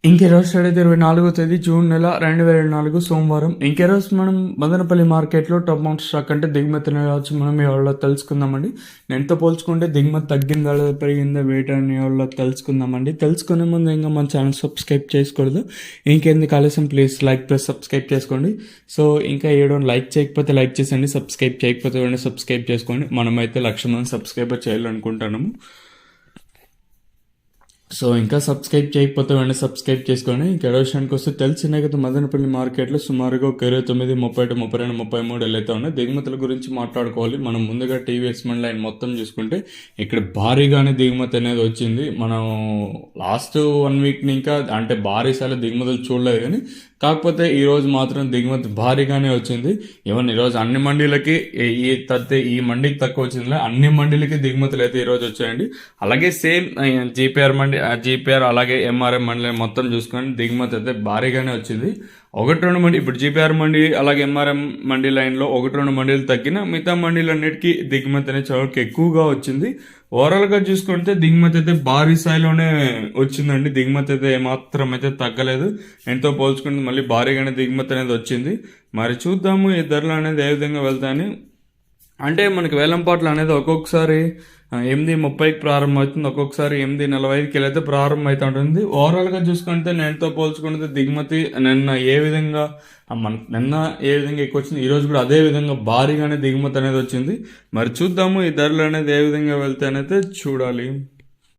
ఇంకెరోజు start 24వ తేదీ June నెల 2024 సోమవారం. ఇంకెరోజు మనం మదనపల్లి మార్కెట్లో టాప్ మౌంట్ స్టాక్ అంటే దిగుమతి రావచ్చు మనం ఎవరో తెలుసుకుందామండి. నేనుతో పోల్చుకుంటే దిగుమతి తగ్గిందా లేదా పెరిగిందా వెయిట్ అని ఎవరో తెలుసుకుందామండి. తెలుసుకునే ముందు ఇంకా మన ఛానల్ సబ్స్క్రైబ్ చేసుకోలేదు. ఇంకెందుకు ఆలస్యం ప్లీజ్ లైక్ ప్లస్ సబ్స్క్రైబ్ చేసుకోండి. సో ఇంకా లైక్ చేయకపోతే లైక్ చేసండి, సబ్స్క్రైబ్ చేయకపోతే వెంటనే సబ్స్క్రైబ్ చేసుకోండి. మనమైతే 1,00,000 మంది సబ్స్క్రైబర్ చేయాలనుకుంటున్నాము. సో ఇంకా సబ్స్క్రైబ్ చేయకపోతే వెంటనే సబ్స్క్రైబ్ చేసుకోండి. ఇంకా విషయానికి వస్తే తెలిసిన కదా మదనపల్లి మార్కెట్లో సుమారుగా ఒక 29, 30, 32, 33 అయితే ఉన్నాయి. దిగుమతుల గురించి మాట్లాడుకోవాలి. మనం ముందుగా టీవీఎస్ మండ్ లైన్ మొత్తం చూసుకుంటే ఇక్కడ భారీగానే దిగుమతి అనేది వచ్చింది. మనం లాస్ట్ 1 వీక్ ఇంకా అంటే భారీ స్థాయిలో దిగుమతులు చూడలేదు, కానీ కాకపోతే ఈరోజు మాత్రం దిగుమతి భారీగానే వచ్చింది. ఈవెన్ ఈరోజు అన్ని మండీలకి ఈ మండీకి తక్కువ వచ్చింది, అన్ని మండీలకి దిగుమతులు అయితే ఈరోజు వచ్చాయండి. అలాగే సేమ్ జీపీఆర్ అలాగే ఎంఆర్ఎం మండలి మొత్తం చూసుకొని దిగుమతి అయితే భారీగానే వచ్చింది. 1-2 మండి ఇప్పుడు జీపీఆర్ మండి అలాగే ఎంఆర్ఎం మండీ లైన్లో 1-2 మండీలు తగ్గిన మిగతా మండీలన్నిటికీ దిగుమతి అనేది చాలా ఎక్కువగా వచ్చింది. ఓవరాల్గా చూసుకుంటే దిగుమతి అయితే భారీ స్థాయిలోనే వచ్చిందండి. దిగుమతి అయితే ఏమాత్రం అయితే తగ్గలేదు. ఎంతో పోల్చుకుంటే మళ్ళీ భారీగానే దిగుమతి అనేది వచ్చింది. మరి చూద్దాము ఈ ధరలు అనేది ఏ విధంగా వెళ్తాయని. అంటే మనకి వేలంపాట్లు అనేది ఒక్కొక్కసారి 8:30కి ప్రారంభమవుతుంది, ఒక్కొక్కసారి 8:45కి అయితే ప్రారంభం అవుతూ ఉంటుంది. ఓవరాల్గా చూసుకుంటే నేనుతో పోల్చుకుంటే దిగుమతి నిన్న ఏ విధంగా ఎక్కువ వచ్చింది, ఈరోజు కూడా అదే విధంగా భారీగానే దిగుమతి అనేది వచ్చింది. మరి చూద్దాము ఈ ధరలు అనేది ఏ విధంగా వెళ్తాయనైతే చూడాలి.